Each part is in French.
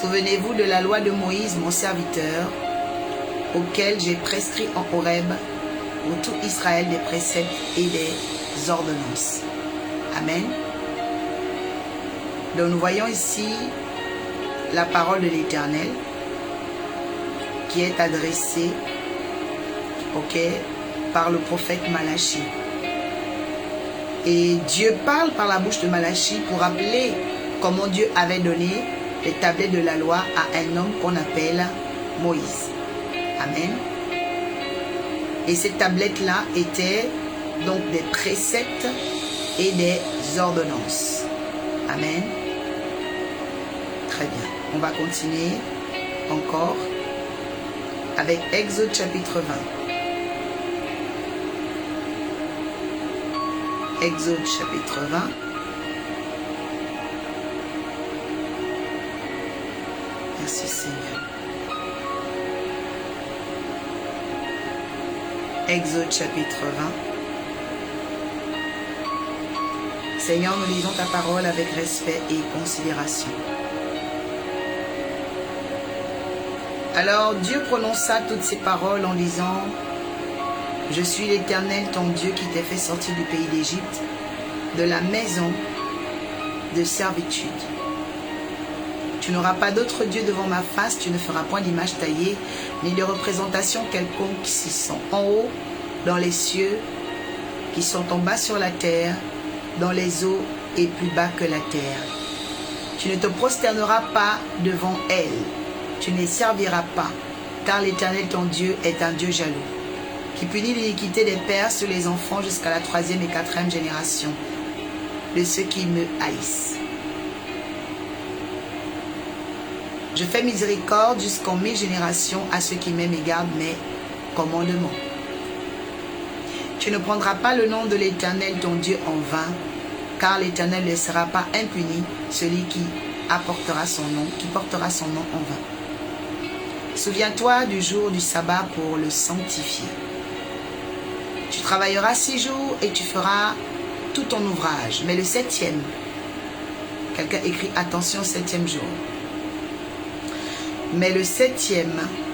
Souvenez-vous de la loi de Moïse, mon serviteur, auquel j'ai prescrit en Horeb pour tout Israël des préceptes et des ordonnances. Amen. Donc nous voyons ici la parole de l'Éternel qui est adressée par le prophète Malachie. Et Dieu parle par la bouche de Malachie pour rappeler comment Dieu avait donné les tablettes de la loi à un homme qu'on appelle Moïse. Amen. Et ces tablettes-là étaient donc des préceptes et des ordonnances. Amen. Très bien. On va continuer encore avec Exode chapitre 20. Exode chapitre 20. Merci Seigneur. Exode chapitre 20. Seigneur, nous lisons ta parole avec respect et considération. Alors Dieu prononça toutes ces paroles en disant: Je suis l'Éternel ton Dieu qui t'ai fait sortir du pays d'Égypte, de la maison de servitude. Tu n'auras pas d'autre Dieu devant ma face, tu ne feras point d'image taillée, ni de représentation quelconque qui sont en haut dans les cieux, qui sont en bas sur la terre, dans les eaux et plus bas que la terre. Tu ne te prosterneras pas devant elles, tu ne les serviras pas, car l'Éternel ton Dieu est un Dieu jaloux, qui punit l'iniquité des pères sur les enfants jusqu'à la 3e et 4e génération de ceux qui me haïssent. Je fais miséricorde jusqu'en 1000 générations à ceux qui m'aiment et gardent mes commandements. Tu ne prendras pas le nom de l'Éternel ton Dieu en vain, car l'Éternel ne laissera pas impuni celui qui portera son nom en vain. Souviens-toi du jour du sabbat pour le sanctifier. Tu travailleras 6 jours et tu feras tout ton ouvrage, mais le 7e, quelqu'un écrit attention, 7e jour. Mais le 7e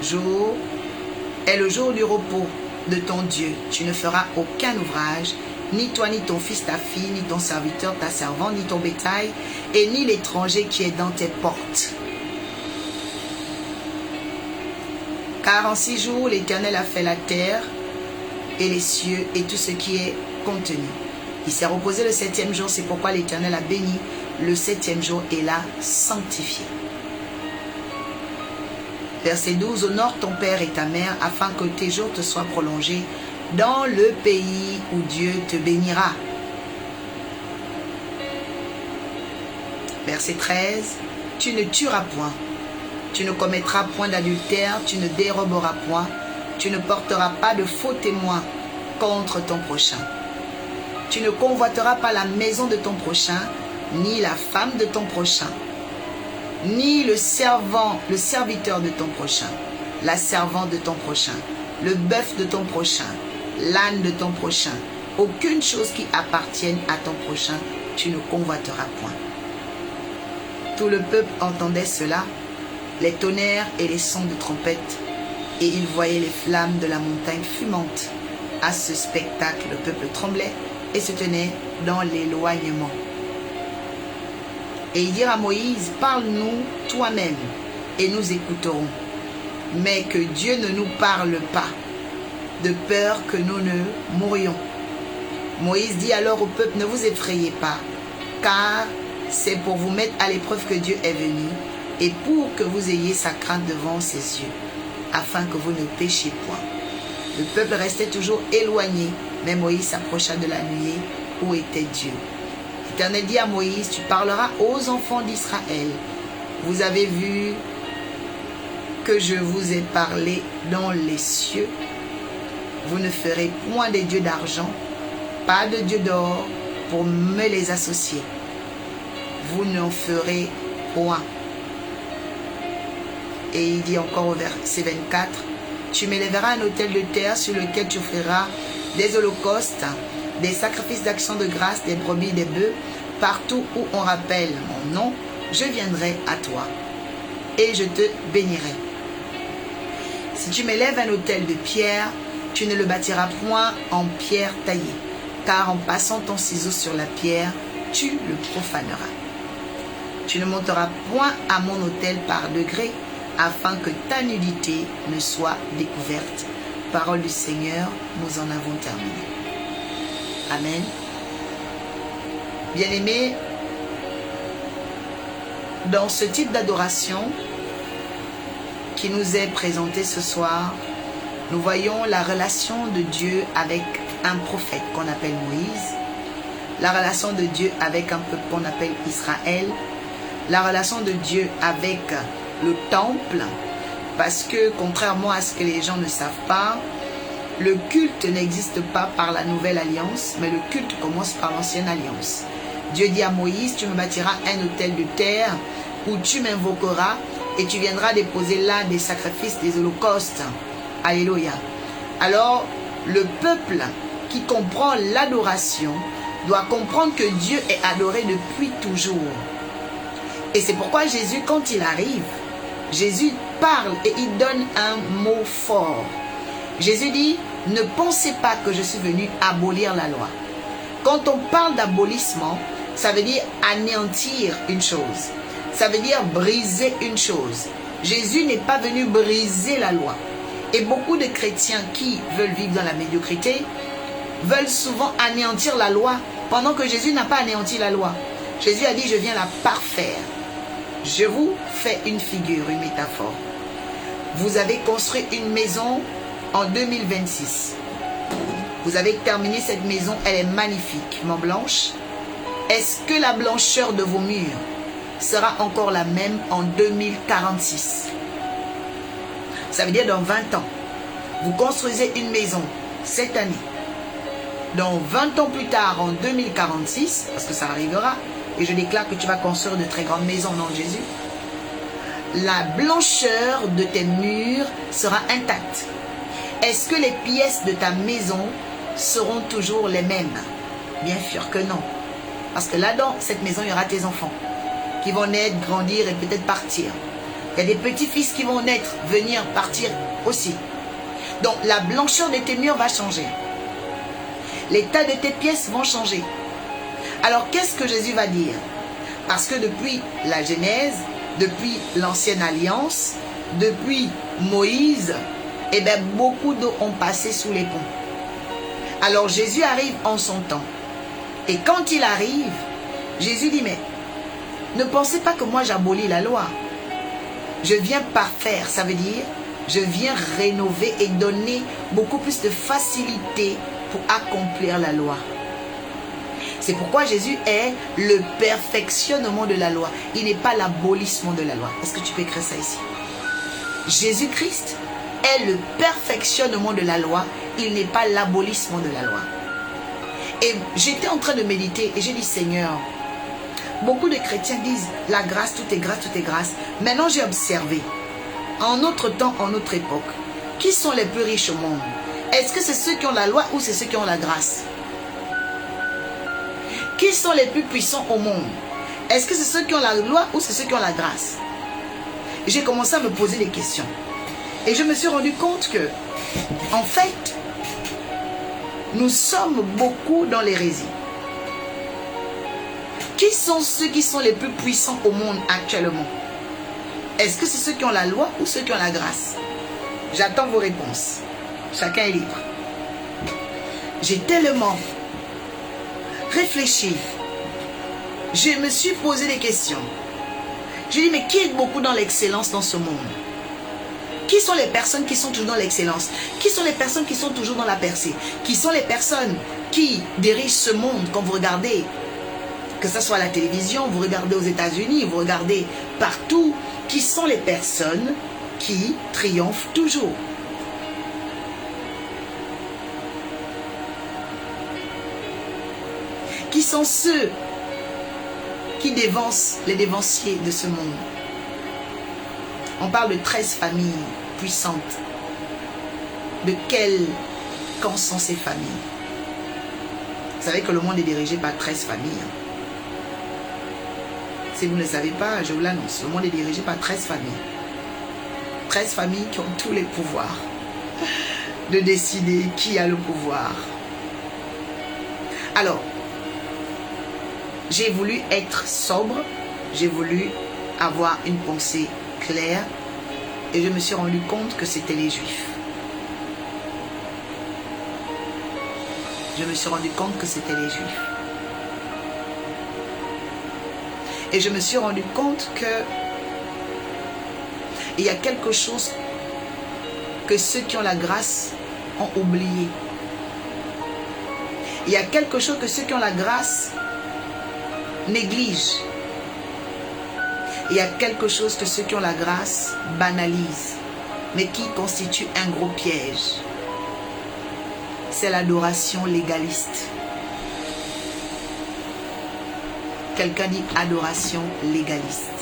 jour est le jour du repos de ton Dieu. Tu ne feras aucun ouvrage, ni toi, ni ton fils, ta fille, ni ton serviteur, ta servante, ni ton bétail, et ni l'étranger qui est dans tes portes. Car en 6 jours, l'Éternel a fait la terre et les cieux et tout ce qui est contenu. Il s'est reposé le 7e jour, c'est pourquoi l'Éternel a béni le 7e jour et l'a sanctifié. Verset 12. Honore ton père et ta mère afin que tes jours te soient prolongés dans le pays où Dieu te bénira. Verset 13. Tu ne tueras point, tu ne commettras point d'adultère, tu ne déroberas point, tu ne porteras pas de faux témoins contre ton prochain. Tu ne convoiteras pas la maison de ton prochain, ni la femme de ton prochain, ni le serviteur de ton prochain, la servante de ton prochain, le bœuf de ton prochain, l'âne de ton prochain. Aucune chose qui appartienne à ton prochain, tu ne convoiteras point. Tout le peuple entendait cela, les tonnerres et les sons de trompette, et il voyait les flammes de la montagne fumante. À ce spectacle, le peuple tremblait et se tenait dans l'éloignement. Et ils dirent à Moïse: parle-nous toi-même, et nous écouterons. Mais que Dieu ne nous parle pas, de peur que nous ne mourions. Moïse dit alors au peuple: ne vous effrayez pas, car c'est pour vous mettre à l'épreuve que Dieu est venu, et pour que vous ayez sa crainte devant ses yeux, afin que vous ne péchiez point. Le peuple restait toujours éloigné, mais Moïse s'approcha de la nuée où était Dieu. L'Éternel dit à Moïse: tu parleras aux enfants d'Israël. Vous avez vu que je vous ai parlé dans les cieux. Vous ne ferez point des dieux d'argent, pas de dieux d'or, pour me les associer. Vous n'en ferez point. Et il dit encore au verset 24, tu m'élèveras un autel de terre sur lequel tu offriras des holocaustes, des sacrifices d'action de grâce, des brebis, des bœufs. Partout où on rappelle mon nom, je viendrai à toi. et je te bénirai. Si tu m'élèves un autel de pierre, tu ne le bâtiras point en pierre taillée, car en passant ton ciseau sur la pierre, tu le profaneras. Tu ne monteras point à mon autel par degrés, afin que ta nudité ne soit découverte. Parole du Seigneur, nous en avons terminé. Amen. Bien-aimés, dans ce type d'adoration qui nous est présenté ce soir, nous voyons la relation de Dieu avec un prophète qu'on appelle Moïse, la relation de Dieu avec un peuple qu'on appelle Israël, la relation de Dieu avec le temple, parce que contrairement à ce que les gens ne savent pas, le culte n'existe pas par la nouvelle alliance, mais le culte commence par l'ancienne alliance. Dieu dit à Moïse, tu me bâtiras un autel de terre où tu m'invoqueras et tu viendras déposer là des sacrifices, des holocaustes. Alléluia. Alors, le peuple qui comprend l'adoration doit comprendre que Dieu est adoré depuis toujours. Et c'est pourquoi Jésus, quand il arrive, Jésus parle et il donne un mot fort. Jésus dit, ne pensez pas que je suis venu abolir la loi. Quand on parle d'abolissement, ça veut dire anéantir une chose. Ça veut dire briser une chose. Jésus n'est pas venu briser la loi. Et beaucoup de chrétiens qui veulent vivre dans la médiocrité veulent souvent anéantir la loi, pendant que Jésus n'a pas anéanti la loi. Jésus a dit, je viens la parfaire. Je vous fais une figure, une métaphore. Vous avez construit une maison en 2026. Vous avez terminé cette maison, elle est magnifiquement blanche. Est-ce que la blancheur de vos murs sera encore la même en 2046? Ça veut dire dans 20 ans. Vous construisez une maison cette année. Dans 20 ans plus tard, en 2046, parce que ça arrivera, et je déclare que tu vas construire de très grandes maisons au nom de Jésus, la blancheur de tes murs sera intacte. Est-ce que les pièces de ta maison seront toujours les mêmes? Bien sûr que non. Parce que là, dans cette maison, il y aura tes enfants qui vont naître, grandir et peut-être partir. Il y a des petits-fils qui vont naître, venir, partir aussi. Donc, la blancheur de tes murs va changer. L'état de tes pièces vont changer. Alors, qu'est-ce que Jésus va dire? Parce que depuis la Genèse, depuis l'ancienne alliance, depuis Moïse, eh bien, beaucoup d'eau ont passé sous les ponts. Alors, Jésus arrive en son temps. Et quand il arrive, Jésus dit, mais ne pensez pas que moi j'abolis la loi. Je viens parfaire, ça veut dire, je viens rénover et donner beaucoup plus de facilité pour accomplir la loi. C'est pourquoi Jésus est le perfectionnement de la loi. Il n'est pas l'abolissement de la loi. Est-ce que tu peux écrire ça ici? Jésus-Christ est le perfectionnement de la loi. Il n'est pas l'abolissement de la loi. Et j'étais en train de méditer et j'ai dit, Seigneur, beaucoup de chrétiens disent, la grâce, tout est grâce, tout est grâce. Maintenant, j'ai observé, en notre temps, en notre époque, qui sont les plus riches au monde? Est-ce que c'est ceux qui ont la loi ou c'est ceux qui ont la grâce? Qui sont les plus puissants au monde? Est-ce que c'est ceux qui ont la loi ou c'est ceux qui ont la grâce? J'ai commencé à me poser des questions. Et je me suis rendu compte que, en fait, nous sommes beaucoup dans l'hérésie. Qui sont ceux qui sont les plus puissants au monde actuellement? Est-ce que c'est ceux qui ont la loi ou ceux qui ont la grâce? J'attends vos réponses. Chacun est libre. J'ai tellement réfléchi. Je me suis posé des questions. J'ai dit, mais qui est beaucoup dans l'excellence dans ce monde? Qui sont les personnes qui sont toujours dans l'excellence? Qui sont les personnes qui sont toujours dans la percée? Qui sont les personnes qui dirigent ce monde quand vous regardez? Que ce soit à la télévision, vous regardez aux États-Unis, vous regardez partout. Qui sont les personnes qui triomphent toujours? Qui sont ceux qui dévancent les dévanciers de ce monde? On parle de 13 familles puissantes. De quel camp sont ces familles? Vous savez que le monde est dirigé par 13 familles. Si vous ne savez pas, je vous l'annonce, le monde est dirigé par 13 familles. 13 familles qui ont tous les pouvoirs de décider qui a le pouvoir. Alors, j'ai voulu être sobre, j'ai voulu avoir une pensée claire et je me suis rendu compte que c'était les Juifs. Je me suis rendu compte que c'était les Juifs. Et je me suis rendu compte que il y a quelque chose que ceux qui ont la grâce ont oublié. Il y a quelque chose que ceux qui ont la grâce négligent. Il y a quelque chose que ceux qui ont la grâce banalisent, mais qui constitue un gros piège. C'est l'adoration légaliste. Quelqu'un dit adoration légaliste.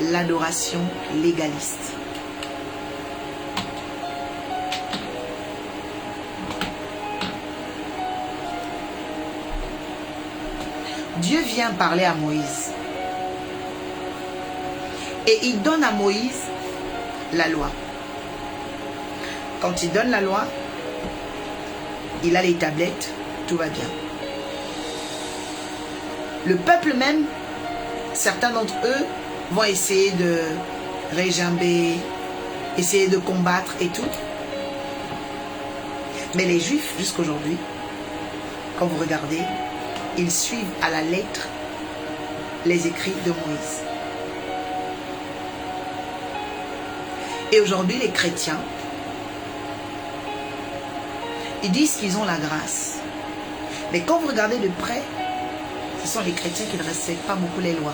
L'adoration légaliste. Dieu vient parler à Moïse. Et il donne à Moïse la loi. Quand il donne la loi, il a les tablettes, tout va bien. Le peuple même, certains d'entre eux vont essayer de régimber, essayer de combattre et tout. Mais les Juifs, jusqu'aujourd'hui, quand vous regardez, ils suivent à la lettre les écrits de Moïse. Et aujourd'hui, les chrétiens, ils disent qu'ils ont la grâce. Mais quand vous regardez de près, ce sont les chrétiens qui ne respectent pas beaucoup les lois.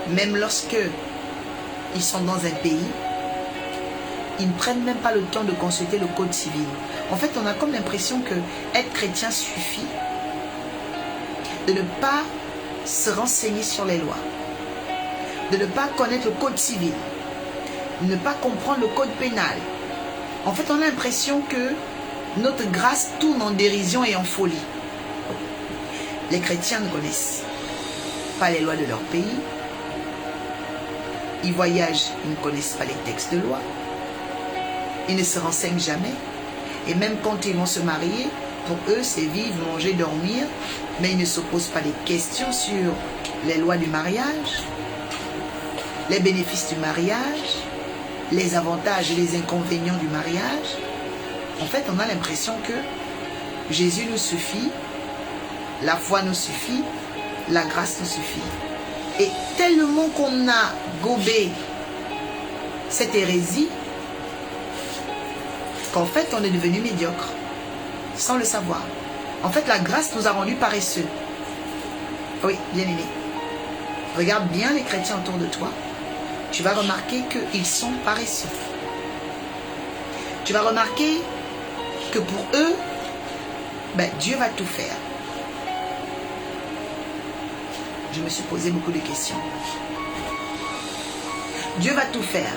Même lorsque ils sont dans un pays, ils ne prennent même pas le temps de consulter le code civil. En fait, on a comme l'impression que être chrétien suffit de ne pas se renseigner sur les lois, de ne pas connaître le code civil, de ne pas comprendre le code pénal. En fait, on a l'impression que notre grâce tourne en dérision et en folie. Les chrétiens ne connaissent pas les lois de leur pays. Ils voyagent, ils ne connaissent pas les textes de loi. Ils ne se renseignent jamais. Et même quand ils vont se marier, pour eux, c'est vivre, manger, dormir. Mais ils ne se posent pas des questions sur les lois du mariage, les bénéfices du mariage, les avantages et les inconvénients du mariage. En fait, on a l'impression que Jésus nous suffit, la foi nous suffit, la grâce nous suffit. Et tellement qu'on a gobé cette hérésie, qu'en fait, on est devenu médiocre, sans le savoir. En fait, la grâce nous a rendus paresseux. Oui, bien aimé. Regarde bien les chrétiens autour de toi. Tu vas remarquer qu'ils sont paresseux. Tu vas remarquer que pour eux, Dieu va tout faire. Je me suis posé beaucoup de questions. Dieu va tout faire.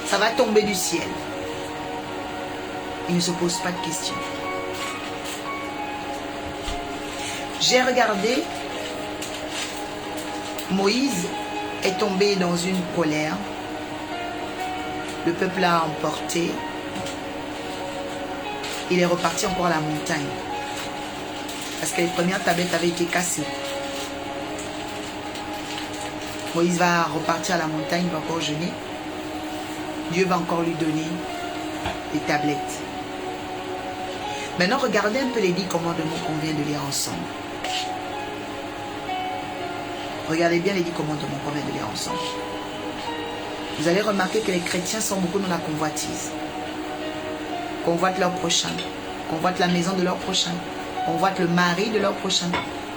Ça va tomber du ciel. Il ne se pose pas de questions. J'ai regardé, Moïse est tombé dans une colère. Le peuple l'a emporté. Il est reparti encore à la montagne. Parce que les premières tablettes avaient été cassées. Moïse va repartir à la montagne, il va encore jeûner. Dieu va encore lui donner les tablettes. Maintenant, regardez un peu les 10 commandements qu'on vient de lire ensemble. Regardez bien les 10 commandements qu'on vient de lire ensemble. Vous allez remarquer que les chrétiens sont beaucoup dans la convoitise. Convoitent leur prochain. Convoitent la maison de leur prochain. Convoitent le mari de leur prochain.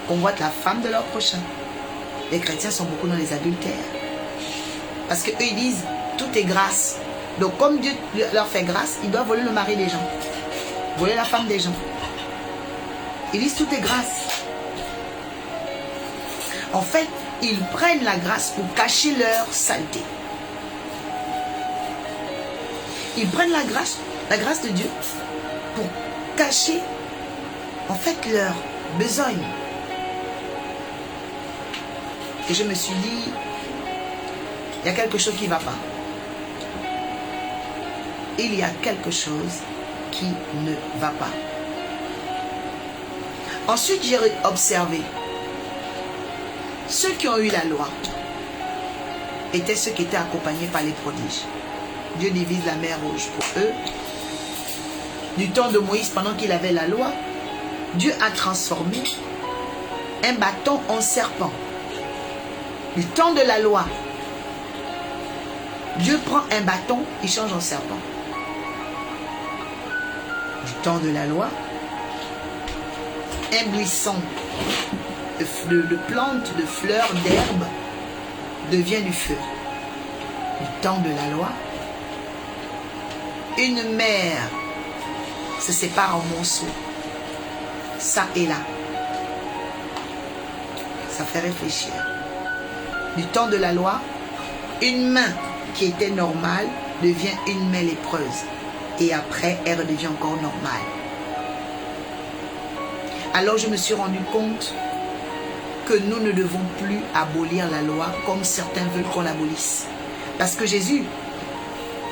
Convoitent la femme de leur prochain. Les chrétiens sont beaucoup dans les adultères. Parce qu'eux, ils disent, tout est grâce. Donc, comme Dieu leur fait grâce, ils doivent voler le mari des gens. Voler la femme des gens. Ils disent, tout est grâce. En fait, ils prennent la grâce pour cacher leur saleté. Ils prennent la grâce de Dieu pour cacher, en fait, leur besogne. Et je me suis dit, il y a quelque chose qui ne va pas. Il y a quelque chose qui ne va pas. Ensuite, j'ai observé. Ceux qui ont eu la loi étaient ceux qui étaient accompagnés par les prodiges. Dieu divise la mer Rouge pour eux. Du temps de Moïse, pendant qu'il avait la loi, Dieu a transformé un bâton en serpent. Du temps de la loi, Dieu prend un bâton, il change en serpent. Du temps de la loi, un buisson de plantes, de fleurs, d'herbes devient du feu. Du temps de la loi, une mer se sépare en monceaux, ça et là. Ça fait réfléchir. Du temps de la loi, une main qui était normale devient une main lépreuse. Et après, elle redevient encore normale. Alors je me suis rendu compte que nous ne devons plus abolir la loi comme certains veulent qu'on l'abolisse. Parce que Jésus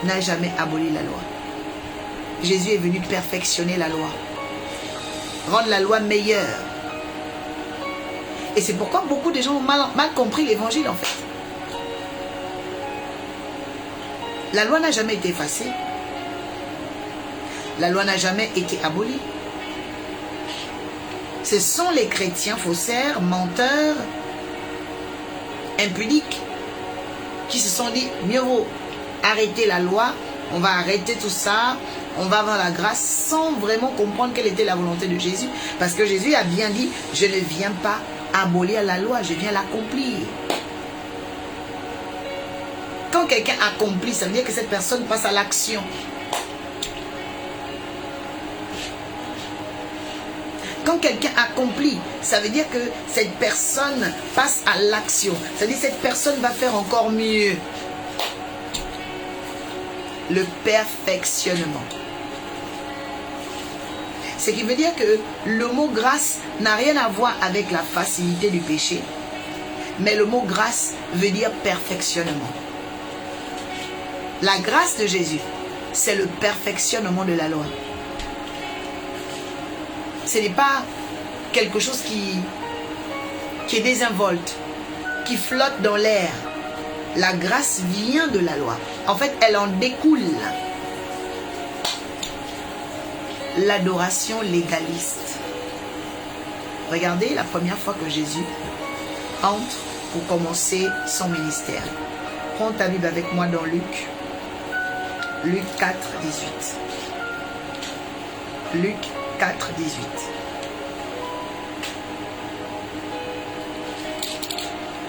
n'a jamais aboli la loi. Jésus est venu perfectionner la loi. Rendre la loi meilleure. Et c'est pourquoi beaucoup de gens ont mal compris l'évangile en fait. La loi n'a jamais été effacée. La loi n'a jamais été abolie. Ce sont les chrétiens faussaires, menteurs, impudiques, qui se sont dit, mieux vaut arrêter la loi, on va arrêter tout ça, on va avoir la grâce, sans vraiment comprendre quelle était la volonté de Jésus. Parce que Jésus a bien dit, je ne viens pas abolir la loi, je viens l'accomplir. Quand quelqu'un accomplit, ça veut dire que cette personne passe à l'action. Quand quelqu'un accomplit, ça veut dire que cette personne passe à l'action. C'est-à-dire que cette personne va faire encore mieux. Le perfectionnement. Ce qui veut dire que le mot grâce n'a rien à voir avec la facilité du péché. Mais le mot grâce veut dire perfectionnement. La grâce de Jésus, c'est le perfectionnement de la loi. Ce n'est pas quelque chose qui est désinvolte, qui flotte dans l'air. La grâce vient de la loi. En fait, elle en découle. L'adoration légaliste. Regardez la première fois que Jésus entre pour commencer son ministère. Prends ta Bible avec moi dans Luc. Luc 4, 18. Luc 4, 18.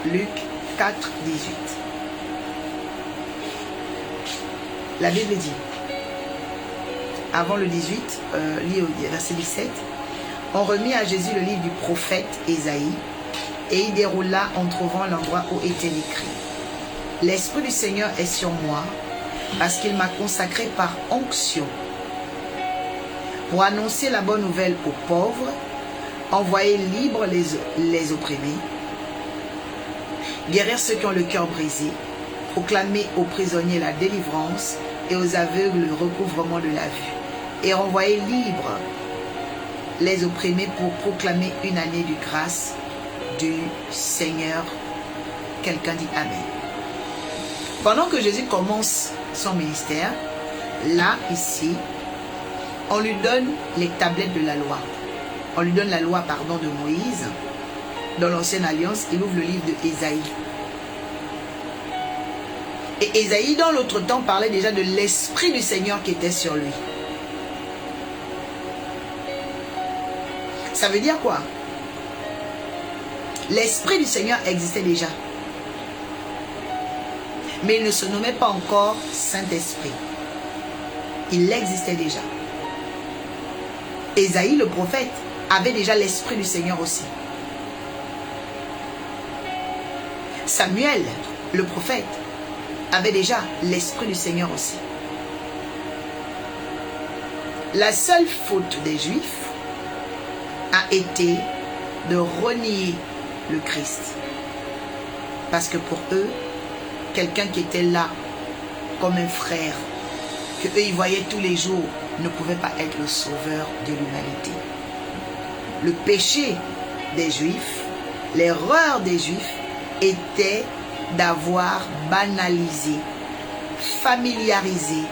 Luc 4, 18. La Bible dit, avant le 18, lit au verset 17, on remit à Jésus le livre du prophète Ésaïe, et il déroula en trouvant l'endroit où était écrit. L'Esprit du Seigneur est sur moi, parce qu'il m'a consacré par onction, pour annoncer la bonne nouvelle aux pauvres, envoyer libres les opprimés, guérir ceux qui ont le cœur brisé, proclamer aux prisonniers la délivrance et aux aveugles le recouvrement de la vue, et renvoyer libres les opprimés pour proclamer une année de grâce du Seigneur. Quelqu'un dit Amen. Pendant que Jésus commence son ministère, là, ici, on lui donne les tablettes de la loi. On lui donne la loi, de Moïse. Dans l'Ancienne Alliance, il ouvre le livre de Ésaïe. Et Ésaïe, dans l'autre temps, parlait déjà de l'Esprit du Seigneur qui était sur lui. Ça veut dire quoi? L'Esprit du Seigneur existait déjà. Mais il ne se nommait pas encore Saint-Esprit. Il existait déjà. Ésaïe, le prophète, avait déjà l'Esprit du Seigneur aussi. Samuel, le prophète, avait déjà l'Esprit du Seigneur aussi. La seule faute des Juifs a été de renier le Christ. Parce que pour eux, quelqu'un qui était là comme un frère, que eux ils voyaient tous les jours, ne pouvait pas être le sauveur de l'humanité. Le péché des Juifs, l'erreur des Juifs était d'avoir banalisé, familiarisé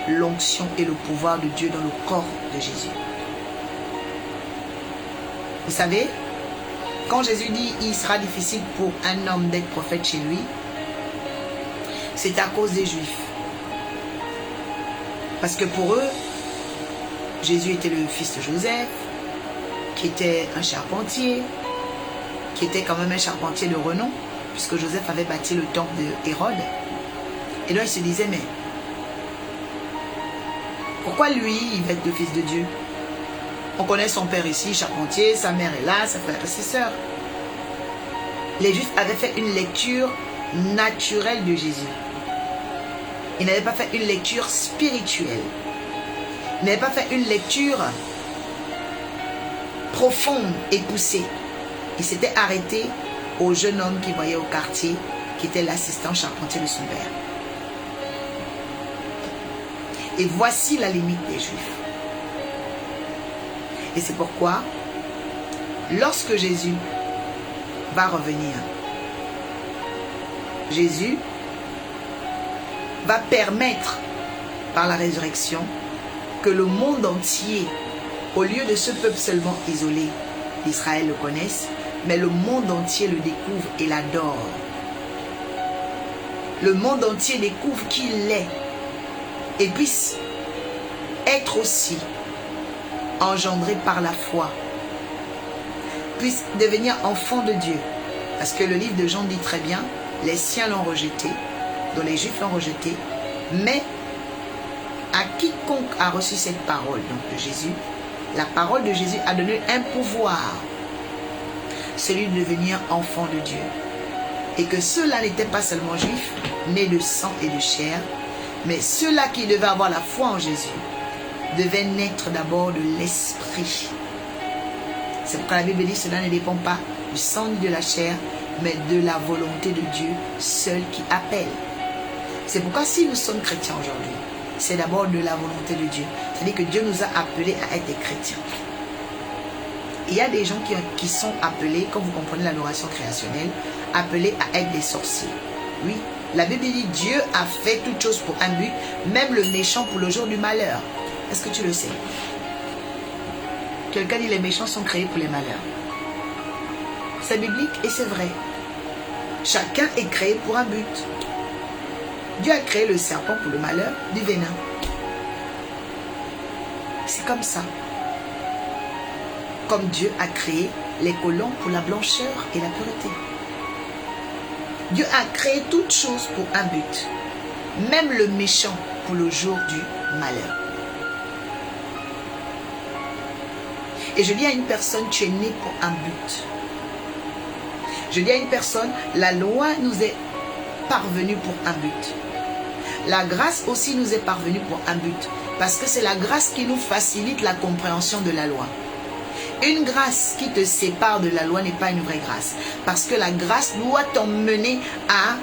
l'onction et le pouvoir de Dieu dans le corps de Jésus. Vous savez, quand Jésus dit il sera difficile pour un homme d'être prophète chez lui, c'est à cause des Juifs. Parce que pour eux, Jésus était le fils de Joseph, qui était un charpentier, qui était quand même un charpentier de renom, puisque Joseph avait bâti le temple de Hérode. Et donc il se disait, mais pourquoi lui, il va être le fils de Dieu? On connaît son père ici, charpentier, sa mère est là, sa frère et ses sœurs. Les Juifs avaient fait une lecture naturelle de Jésus. Ils n'avaient pas fait une lecture spirituelle. Ils n'avaient pas fait une lecture profonde et poussée. Ils s'étaient arrêtés au jeune homme qui voyait au quartier, qui était l'assistant charpentier de son père. Et voici la limite des Juifs. Et c'est pourquoi, lorsque Jésus va revenir, Jésus va permettre par la résurrection que le monde entier, au lieu de ce peuple seulement isolé d'Israël le connaisse, mais le monde entier le découvre et l'adore. Le monde entier découvre qui il est et puisse être aussi engendré par la foi, puisse devenir enfant de Dieu. Parce que le livre de Jean dit très bien, les siens l'ont rejeté, dont les Juifs l'ont rejeté, mais à quiconque a reçu cette parole, donc de Jésus, la parole de Jésus a donné un pouvoir, celui de devenir enfant de Dieu. Et que ceux-là n'étaient pas seulement juifs, nés de sang et de chair, mais ceux-là qui devaient avoir la foi en Jésus, devaient naître d'abord de l'esprit. C'est pourquoi la Bible dit cela ne dépend pas du sang ni de la chair, mais de la volonté de Dieu seul qui appelle. C'est pourquoi si nous sommes chrétiens aujourd'hui, c'est d'abord de la volonté de Dieu. C'est-à-dire que Dieu nous a appelés à être des chrétiens. Il y a des gens qui sont appelés, comme vous comprenez l'adoration créationnelle, appelés à être des sorciers. Oui, la Bible dit Dieu a fait toutes choses pour un but, même le méchant pour le jour du malheur. Est-ce que tu le sais? Quelqu'un dit les méchants sont créés pour les malheurs. C'est biblique et c'est vrai. Chacun est créé pour un but. Dieu a créé le serpent pour le malheur, du venin. C'est comme ça. Comme Dieu a créé les colons pour la blancheur et la pureté. Dieu a créé toutes choses pour un but. Même le méchant pour le jour du malheur. Et je dis à une personne, tu es né pour un but. Je dis à une personne, la loi nous est parvenue pour un but. La grâce aussi nous est parvenue pour un but. Parce que c'est la grâce qui nous facilite la compréhension de la loi. Une grâce qui te sépare de la loi n'est pas une vraie grâce. Parce que la grâce doit t'emmener à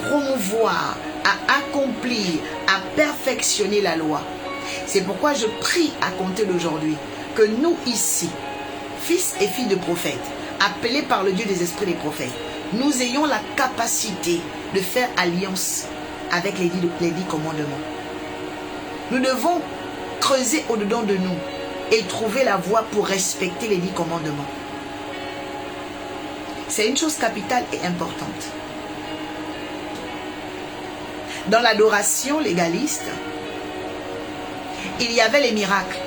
promouvoir, à accomplir, à perfectionner la loi. C'est pourquoi je prie à compter d'aujourd'hui que nous ici, fils et filles de prophètes, appelés par le Dieu des esprits des prophètes, nous ayons la capacité de faire alliance avec les dix commandements. Nous devons creuser au-dedans de nous et trouver la voie pour respecter les 10 commandements. C'est une chose capitale et importante. Dans l'adoration légaliste, il y avait les miracles.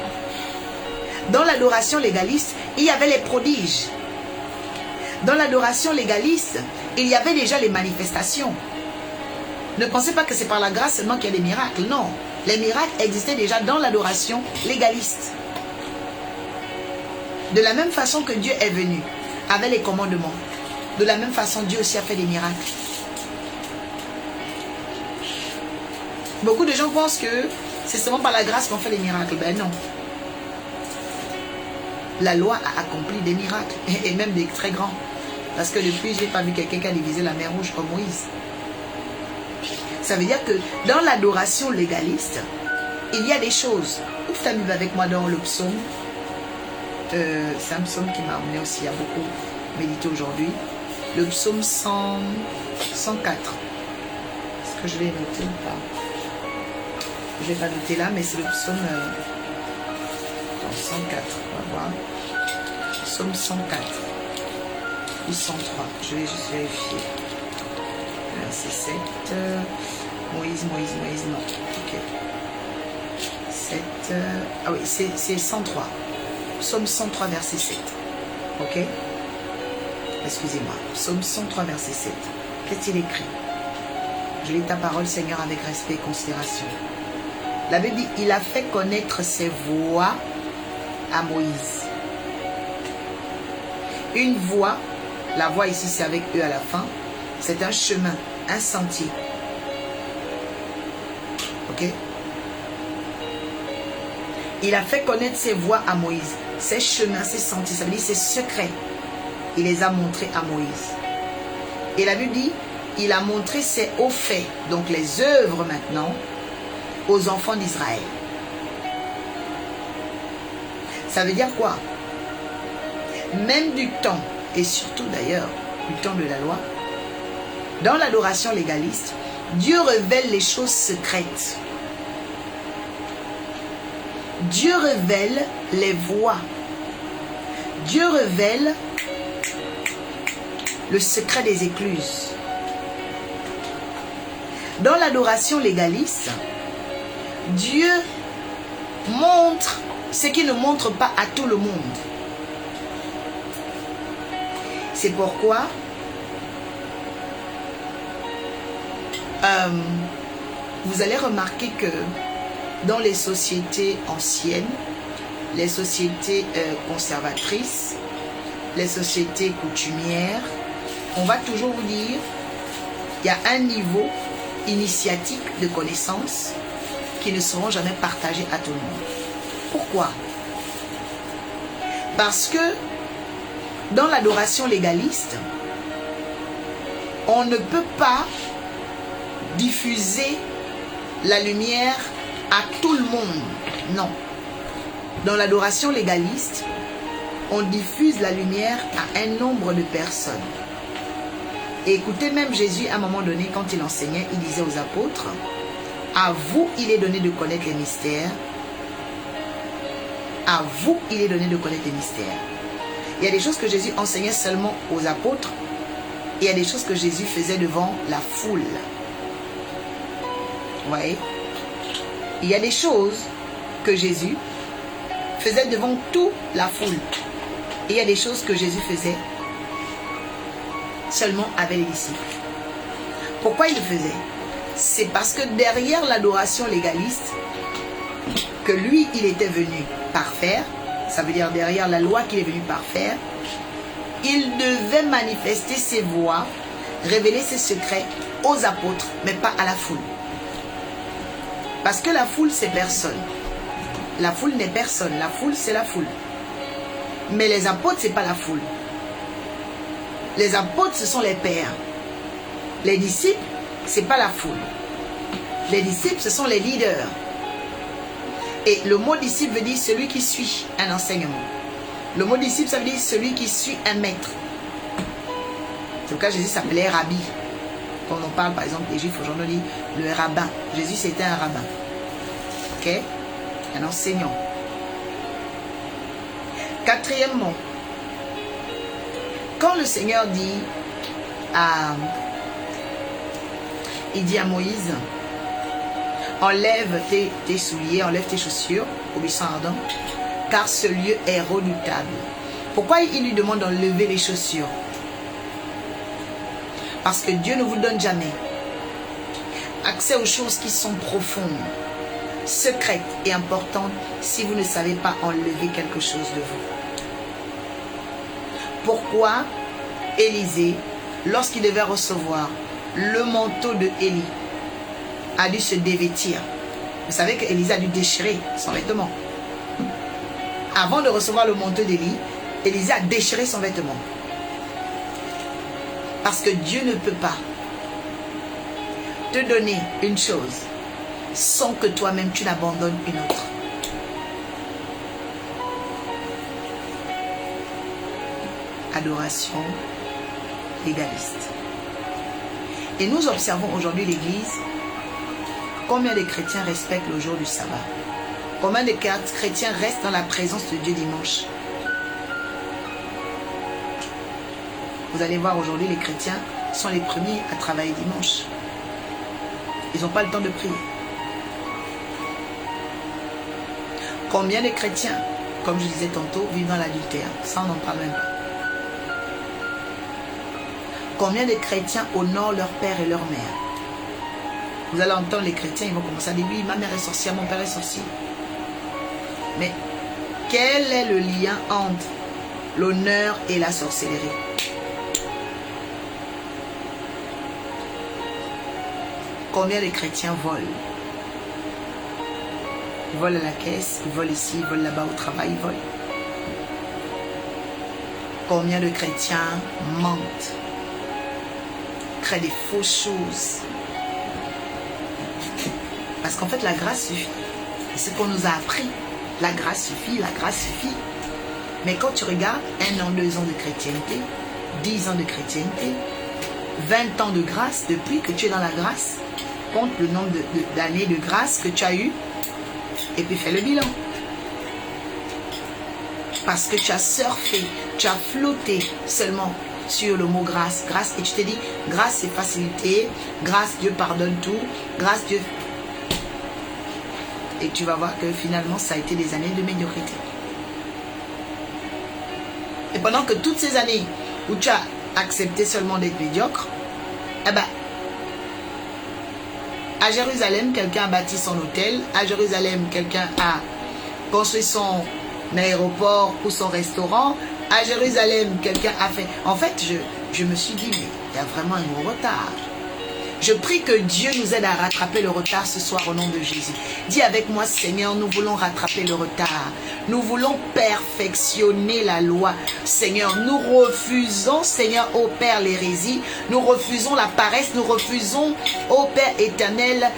Dans l'adoration légaliste, il y avait les prodiges. Dans l'adoration légaliste, il y avait déjà les manifestations. Ne pensez pas que c'est par la grâce seulement qu'il y a des miracles. Non, les miracles existaient déjà dans l'adoration légaliste. De la même façon que Dieu est venu avec les commandements, de la même façon Dieu aussi a fait des miracles. Beaucoup de gens pensent que c'est seulement par la grâce qu'on fait les miracles. Ben non. La loi a accompli des miracles, et même des très grands. Parce que depuis, je n'ai pas vu quelqu'un qui a divisé la mer Rouge comme Moïse. Ça veut dire que dans l'adoration légaliste, il y a des choses. Ouvre ta Bible avec moi dans le psaume. C'est un psaume qui m'a amené aussi à beaucoup méditer aujourd'hui. Le psaume 104. Est-ce que je l'ai noté ou pas? Je ne l'ai pas noté là, mais c'est le psaume 104. On va voir. Psaume 104 ou 103. Je vais juste vérifier. Verset 7. Moïse, non. Ok. 7. Ah oui, c'est 103. Psaume 103, verset 7. Ok? Excusez-moi. Psaume 103, verset 7. Qu'est-il écrit? Je lis ta parole, Seigneur, avec respect et considération. La Bible dit, il a fait connaître ses voies à Moïse. Une voie, la voie ici c'est avec eux à la fin, c'est un chemin, un sentier. Ok? Il a fait connaître ses voies à Moïse, ses chemins, ses sentiers, ça veut dire ses secrets. Il les a montrés à Moïse. Et la Bible dit, il a montré ses hauts faits, donc les œuvres maintenant, aux enfants d'Israël. Ça veut dire quoi? Même du temps, et surtout d'ailleurs du temps de la loi, dans l'adoration légaliste, Dieu révèle les choses secrètes. Dieu révèle les voies. Dieu révèle le secret des écluses. Dans l'adoration légaliste, Dieu montre ce qu'il ne montre pas à tout le monde. C'est pourquoi vous allez remarquer que dans les sociétés anciennes, les sociétés conservatrices, les sociétés coutumières, on va toujours vous dire il y a un niveau initiatique de connaissances qui ne seront jamais partagés à tout le monde. Pourquoi? Parce que dans l'adoration légaliste, on ne peut pas diffuser la lumière à tout le monde. Non. Dans l'adoration légaliste, on diffuse la lumière à un nombre de personnes. Et écoutez, même Jésus, à un moment donné, quand il enseignait, il disait aux apôtres, à vous, il est donné de connaître les mystères. À vous, il est donné de connaître les mystères. Il y a des choses que Jésus enseignait seulement aux apôtres. Et il y a des choses que Jésus faisait devant la foule. Vous voyez? Il y a des choses que Jésus faisait devant toute la foule. Et il y a des choses que Jésus faisait seulement avec les disciples. Pourquoi il le faisait? C'est parce que derrière l'adoration légaliste, que lui, il était venu parfaire, ça veut dire derrière la loi qu'il est venu parfaire, il devait manifester ses voies, révéler ses secrets aux apôtres, mais pas à la foule. Parce que la foule, c'est personne. La foule n'est personne. La foule, c'est la foule. Mais les apôtres, c'est pas la foule. Les apôtres, ce sont les pères. Les disciples, c'est pas la foule. Les disciples, ce sont les leaders. Et le mot disciple veut dire celui qui suit un enseignement. Le mot disciple, ça veut dire celui qui suit un maître. C'est pourquoi Jésus s'appelait Rabbi. Quand on parle par exemple des Juifs aujourd'hui, le rabbin. Jésus c'était un rabbin. Ok? Un enseignant. Quatrièmement, quand le Seigneur dit il dit à Moïse, enlève tes souliers, enlève tes chaussures au buisson ardent, car ce lieu est redoutable. Pourquoi il lui demande d'enlever les chaussures? Parce que Dieu ne vous donne jamais accès aux choses qui sont profondes, secrètes et importantes si vous ne savez pas enlever quelque chose de vous. Pourquoi Élisée, lorsqu'il devait recevoir le manteau de Élie, a dû se dévêtir? Vous savez qu'Élisée a dû déchirer son vêtement. Avant de recevoir le manteau d'Élie, Élisée a déchiré son vêtement. Parce que Dieu ne peut pas te donner une chose sans que toi-même tu n'abandonnes une autre. Adoration légaliste. Et nous observons aujourd'hui l'Église, combien de chrétiens respectent le jour du sabbat. Combien de chrétiens restent dans la présence de Dieu dimanche. Vous allez voir aujourd'hui, les chrétiens sont les premiers à travailler dimanche. Ils n'ont pas le temps de prier. Combien de chrétiens, comme je disais tantôt, vivent dans l'adultère? Ça, on n'en parle même pas. Combien de chrétiens honorent leur père et leur mère? Vous allez entendre les chrétiens, ils vont commencer à dire, oui, ma mère est sorcière, mon père est sorcier. Mais quel est le lien entre l'honneur et la sorcellerie? Combien de chrétiens volent? Ils volent à la caisse, ils volent ici, ils volent là-bas au travail, ils volent. Combien de chrétiens mentent? Créent des fausses choses? Parce qu'en fait, la grâce suffit. C'est ce qu'on nous a appris. La grâce suffit, la grâce suffit. Mais quand tu regardes 1 an, 2 ans de chrétienté, 10 ans de chrétienté, 20 ans de grâce, depuis que tu es dans la grâce, compte le nombre d'années de grâce que tu as eu et puis fais le bilan. Parce que tu as surfé, tu as flotté seulement sur le mot grâce, grâce, et tu t'es dit, grâce c'est facilité, grâce Dieu pardonne tout, grâce Dieu... Et tu vas voir que finalement ça a été des années de médiocrité. Et pendant que toutes ces années où tu as accepté seulement d'être médiocre, eh ben, à Jérusalem, quelqu'un a bâti son hôtel. À Jérusalem, quelqu'un a construit son aéroport ou son restaurant. À Jérusalem, quelqu'un a fait... En fait, je me suis dit, mais il y a vraiment un gros retard. Je prie que Dieu nous aide à rattraper le retard ce soir au nom de Jésus. Dis avec moi, Seigneur, nous voulons rattraper le retard. Nous voulons perfectionner la loi. Seigneur, nous refusons, Seigneur, ô Père, l'hérésie. Nous refusons la paresse. Nous refusons, ô Père éternel,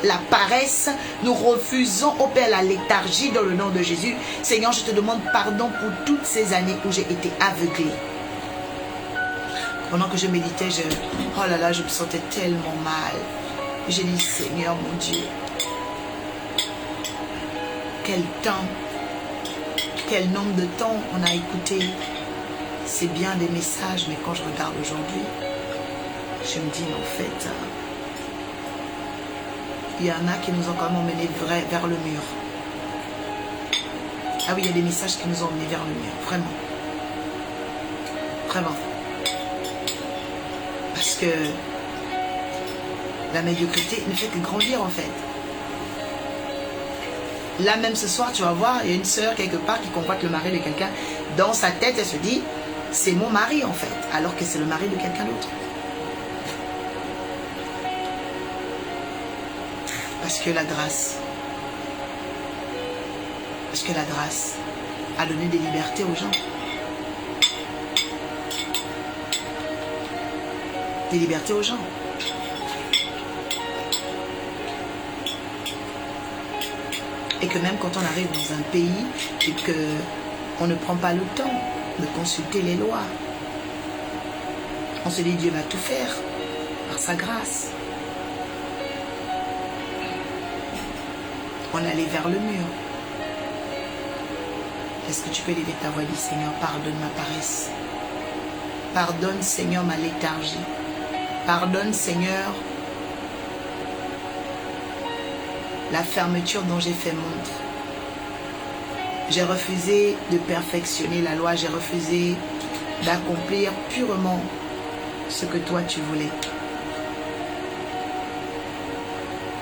la paresse. Nous refusons, ô Père, la léthargie dans le nom de Jésus. Seigneur, je te demande pardon pour toutes ces années où j'ai été aveuglé. Pendant que je méditais, oh là là, je me sentais tellement mal. J'ai dit, Seigneur, mon Dieu, quel temps, quel nombre de temps on a écouté. C'est bien des messages, mais quand je regarde aujourd'hui, je me dis, mais en fait, il y en a qui nous ont quand même emmenés vers le mur. Ah oui, il y a des messages qui nous ont emmenés vers le mur, vraiment. Vraiment. Parce que la médiocrité ne fait que grandir en fait. Là même ce soir, tu vas voir, il y a une sœur quelque part qui convoite le mari de quelqu'un. Dans sa tête, elle se dit, c'est mon mari en fait, alors que c'est le mari de quelqu'un d'autre. Parce que la grâce a donné des libertés aux gens. Des libertés aux gens. Et que même quand on arrive dans un pays et qu'on ne prend pas le temps de consulter les lois, on se dit Dieu va tout faire par sa grâce. On allait vers le mur. Est-ce que tu peux lever ta voix et dire Seigneur, pardonne ma paresse. Pardonne Seigneur ma léthargie. Pardonne, Seigneur, la fermeture dont j'ai fait montre. J'ai refusé de perfectionner la loi. J'ai refusé d'accomplir purement ce que toi tu voulais.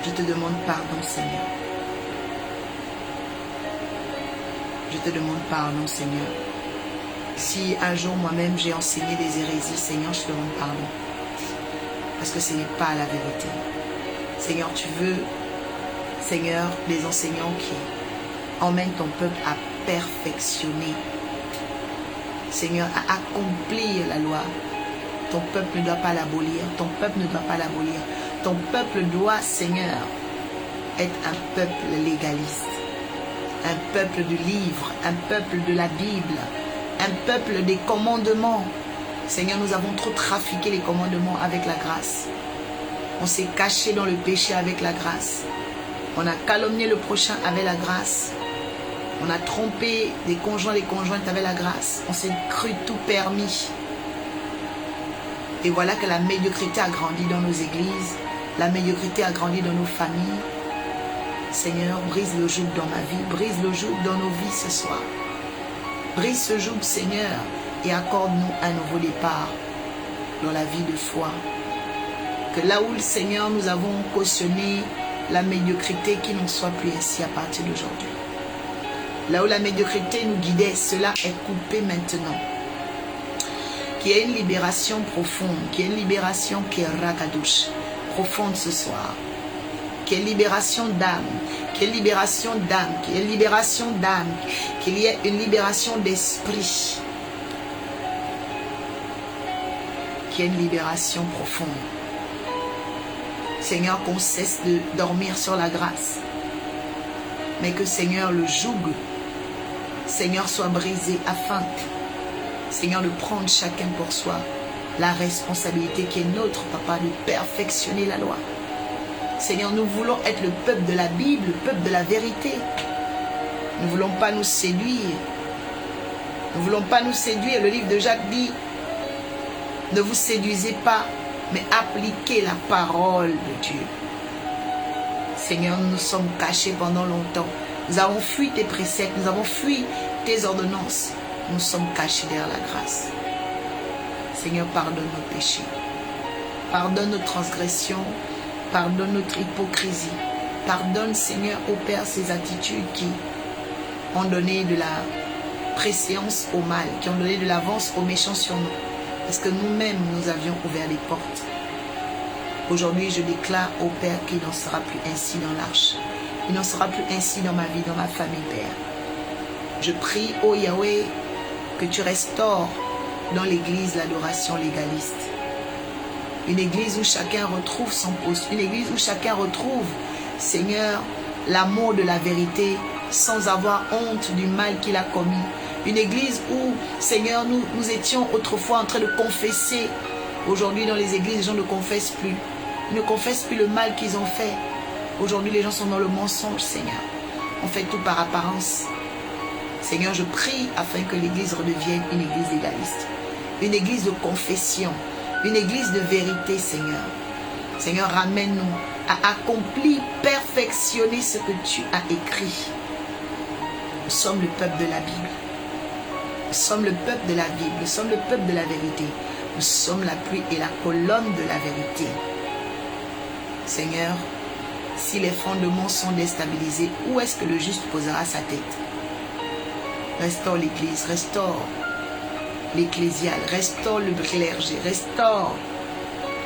Je te demande pardon, Seigneur. Je te demande pardon, Seigneur. Si un jour moi-même j'ai enseigné des hérésies, Seigneur, je te demande pardon. Parce que ce n'est pas la vérité. Seigneur, tu veux, Seigneur, des enseignants qui emmènent ton peuple à perfectionner Seigneur, à accomplir la loi. Ton peuple ne doit pas l'abolir. Ton peuple ne doit pas l'abolir. Ton peuple doit, Seigneur, être un peuple légaliste. Un peuple du livre, un peuple de la Bible, un peuple des commandements. Seigneur, nous avons trop trafiqué les commandements avec la grâce. On s'est caché dans le péché avec la grâce. On a calomnié le prochain avec la grâce. On a trompé des conjoints, des conjointes avec la grâce. On s'est cru tout permis. Et voilà que la médiocrité a grandi dans nos églises. La médiocrité a grandi dans nos familles. Seigneur, brise le joug dans ma vie. Brise le joug dans nos vies ce soir. Brise ce joug, Seigneur, et accorde-nous un nouveau départ dans la vie de foi. Que là où, le Seigneur, nous avons cautionné la médiocrité, qu'il n'en soit plus ainsi à partir d'aujourd'hui. Là où la médiocrité nous guidait, cela est coupé maintenant. Qu'il y ait une libération profonde, qu'il y ait une libération qui est rakadouche, profonde ce soir. Qu'il y ait une libération d'âme, qu'il y ait une libération d'âme, qu'il y ait une libération d'âme, qu'il y ait une libération d'esprit. Qu'il y ait une libération profonde. Seigneur, qu'on cesse de dormir sur la grâce. Mais que, Seigneur, le joug, Seigneur, soit brisé afin, Seigneur, de prendre chacun pour soi la responsabilité qui est notre, Papa, de perfectionner la loi. Seigneur, nous voulons être le peuple de la Bible, le peuple de la vérité. Nous ne voulons pas nous séduire. Nous ne voulons pas nous séduire. Le livre de Jacques dit, ne vous séduisez pas, mais appliquez la parole de Dieu. Seigneur, nous nous sommes cachés pendant longtemps. Nous avons fui tes préceptes, nous avons fui tes ordonnances. Nous sommes cachés derrière la grâce. Seigneur, pardonne nos péchés. Pardonne nos transgressions. Pardonne notre hypocrisie. Pardonne, Seigneur, ô Père, ces attitudes qui ont donné de la préséance au mal, qui ont donné de l'avance aux méchants sur nous. Parce que nous-mêmes, nous avions ouvert les portes. Aujourd'hui, je déclare au Père qu'il n'en sera plus ainsi dans l'arche. Il n'en sera plus ainsi dans ma vie, dans ma famille, Père. Je prie, ô Yahweh, que tu restaures dans l'église l'adoration légaliste. Une église où chacun retrouve son poste. Une église où chacun retrouve, Seigneur, l'amour de la vérité sans avoir honte du mal qu'il a commis. Une église où, Seigneur, nous étions autrefois en train de confesser. Aujourd'hui, dans les églises, les gens ne confessent plus. Ils ne confessent plus le mal qu'ils ont fait. Aujourd'hui, les gens sont dans le mensonge, Seigneur. On fait tout par apparence. Seigneur, je prie afin que l'église redevienne une église légaliste. Une église de confession. Une église de vérité, Seigneur. Seigneur, ramène-nous à accomplir, perfectionner ce que tu as écrit. Nous sommes le peuple de la Bible. Nous sommes le peuple de la Bible. Nous sommes le peuple de la vérité. Nous sommes la pluie et la colonne de la vérité. Seigneur, si les fondements sont déstabilisés, où est-ce que le juste posera sa tête? Restaure l'église, restaure l'ecclésial, restaure le clergé, restaure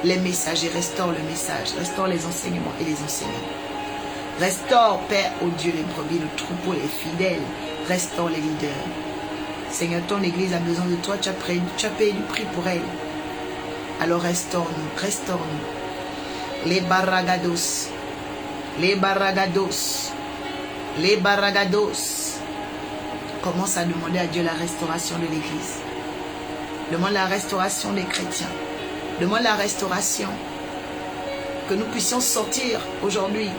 les messagers, restaure le message, restaure les enseignements et les enseignants. Restaure, Père, ô Dieu, les brebis, le troupeau, les fidèles, restaure les leaders. Seigneur, ton église a besoin de toi, tu as payé du prix pour elle. Alors restaure-nous, restaure-nous. Les barragados, les barragados, les barragados. Commence à demander à Dieu la restauration de l'église. Demande la restauration des chrétiens. Demande la restauration. Que nous puissions sortir aujourd'hui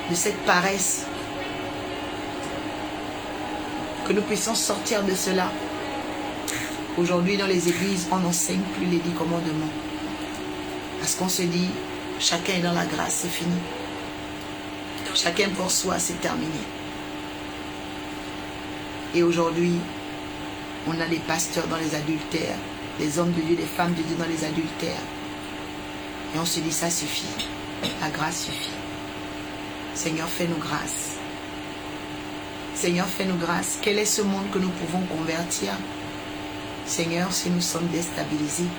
de cette paresse. Que nous puissions sortir de cela. Aujourd'hui, dans les églises, on n'enseigne plus les 10 commandements. Parce qu'on se dit, chacun est dans la grâce, c'est fini. Chacun pour soi, c'est terminé. Et aujourd'hui, on a des pasteurs dans les adultères, des hommes de Dieu, des femmes de Dieu dans les adultères. Et on se dit, ça suffit. La grâce suffit. Seigneur, fais-nous grâce. Seigneur, fais-nous grâce. Quel est ce monde que nous pouvons convertir? Seigneur, si nous sommes déstabilisés,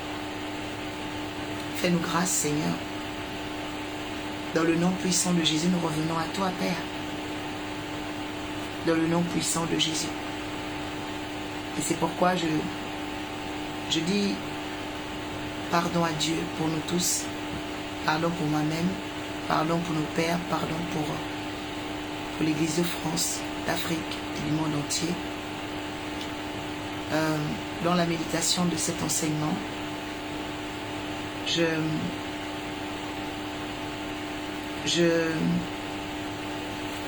fais-nous grâce, Seigneur. Dans le nom puissant de Jésus, nous revenons à toi, Père. Dans le nom puissant de Jésus. Et c'est pourquoi je dis pardon à Dieu pour nous tous, pardon pour moi-même, pardon pour nos pères, pardon pour l'Église de France, d'Afrique et du monde entier. Dans la méditation de cet enseignement, je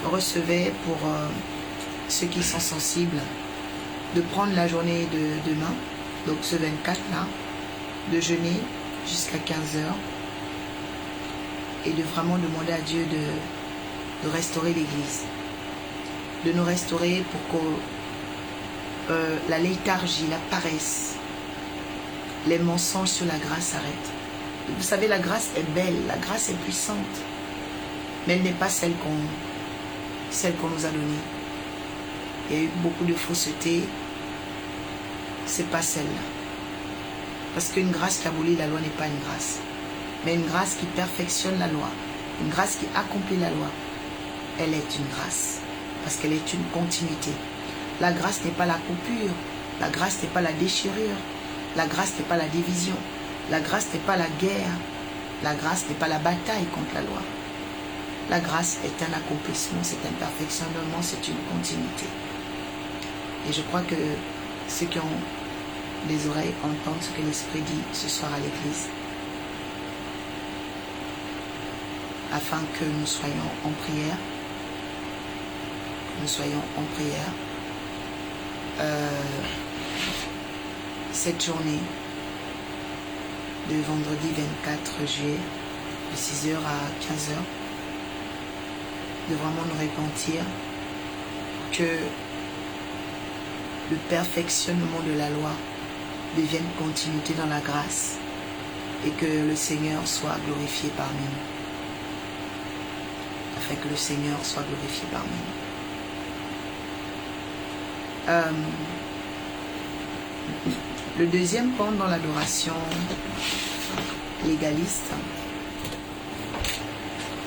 recevais pour ceux qui sont sensibles de prendre la journée de demain, donc ce 24 là, de jeûner jusqu'à 15 heures et de vraiment demander à Dieu de restaurer l'Église, de nous restaurer pour que la léthargie, la paresse, les mensonges sur la grâce s'arrêtent. Vous savez, la grâce est belle, la grâce est puissante, mais elle n'est pas celle qu'on nous a donnée. Il y a eu beaucoup de fausseté, c'est pas celle-là. Parce qu'une grâce qui abolit la loi n'est pas une grâce, mais une grâce qui perfectionne la loi, une grâce qui accomplit la loi, elle est une grâce, parce qu'elle est une continuité. La grâce n'est pas la coupure, la grâce n'est pas la déchirure, la grâce n'est pas la division, la grâce n'est pas la guerre, la grâce n'est pas la bataille contre la loi. La grâce est un accomplissement, c'est un perfectionnement, c'est une continuité. Et je crois que ceux qui ont des oreilles entendent ce que l'Esprit dit ce soir à l'Église, afin que nous soyons en prière, cette journée de vendredi 24 juillet de 6h à 15h, de vraiment nous repentir, que le perfectionnement de la loi devienne continuité dans la grâce et que le Seigneur soit glorifié parmi nous. Afin que le Seigneur soit glorifié parmi nous. Le deuxième point dans l'adoration légaliste,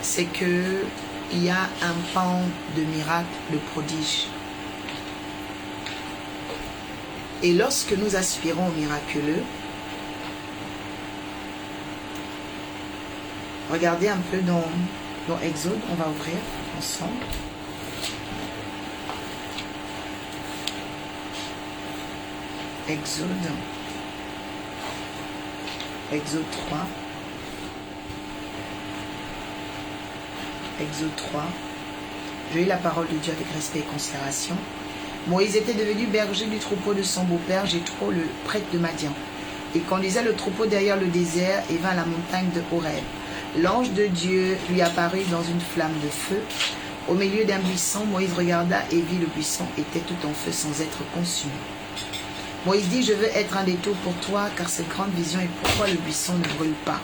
c'est que il y a un pan de miracle, de prodige. Et lorsque nous aspirons au miraculeux, regardez un peu dans Exode, on va ouvrir ensemble. Exode 3. Exode 3. Je lis la parole de Dieu avec respect et considération. Moïse était devenu berger du troupeau de son beau-père Jéthro, le prêtre de Madian. Il conduisait le troupeau derrière le désert et vint à la montagne de Horeb. L'ange de Dieu lui apparut dans une flamme de feu. Au milieu d'un buisson, Moïse regarda et vit le buisson était tout en feu sans être consumé. Moïse dit, je veux être un détour pour toi, car cette grande vision est pourquoi le buisson ne brûle pas.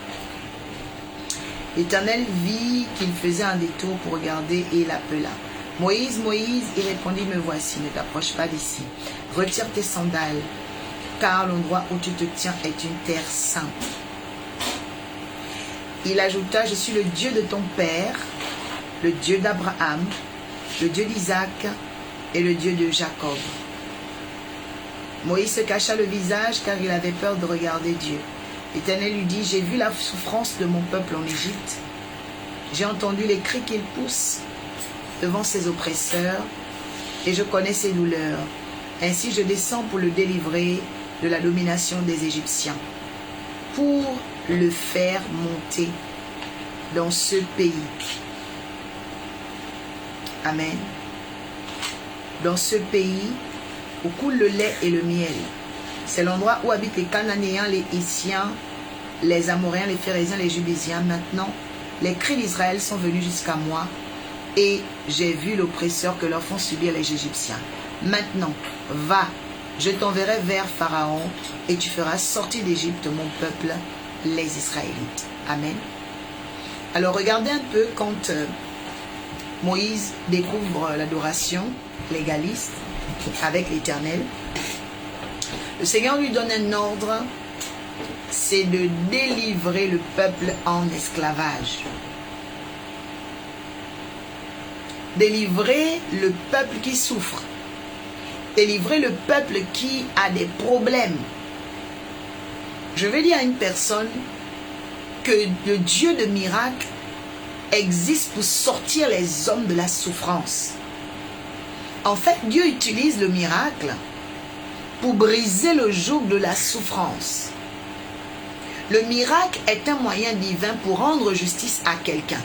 L'Éternel vit qu'il faisait un détour pour regarder et l'appela. Moïse, Moïse, il répondit, me voici, ne t'approche pas d'ici. Retire tes sandales, car l'endroit où tu te tiens est une terre sainte. Il ajouta, je suis le Dieu de ton père, le Dieu d'Abraham, le Dieu d'Isaac et le Dieu de Jacob. Moïse se cacha le visage car il avait peur de regarder Dieu. L'Éternel lui dit, j'ai vu la souffrance de mon peuple en Égypte. J'ai entendu les cris qu'il pousse devant ses oppresseurs et je connais ses douleurs. Ainsi je descends pour le délivrer de la domination des Égyptiens, pour le faire monter dans ce pays. Amen. Dans ce pays où coule le lait et le miel. C'est l'endroit où habitent les Cananéens, les Hittiens, les Amoréens, les Phérésiens, les Jubésiens. Maintenant, les cris d'Israël sont venus jusqu'à moi et j'ai vu l'oppresseur que leur font subir les Égyptiens. Maintenant, va, je t'enverrai vers Pharaon et tu feras sortir d'Égypte mon peuple, les Israélites. Amen. Alors regardez un peu quand Moïse découvre l'adoration légaliste avec l'Éternel. Le Seigneur lui donne un ordre, c'est de délivrer le peuple en esclavage. Délivrer le peuple qui souffre. Délivrer le peuple qui a des problèmes. Je vais dire à une personne que le Dieu de miracles existe pour sortir les hommes de la souffrance. En fait, Dieu utilise le miracle pour briser le joug de la souffrance. Le miracle est un moyen divin pour rendre justice à quelqu'un.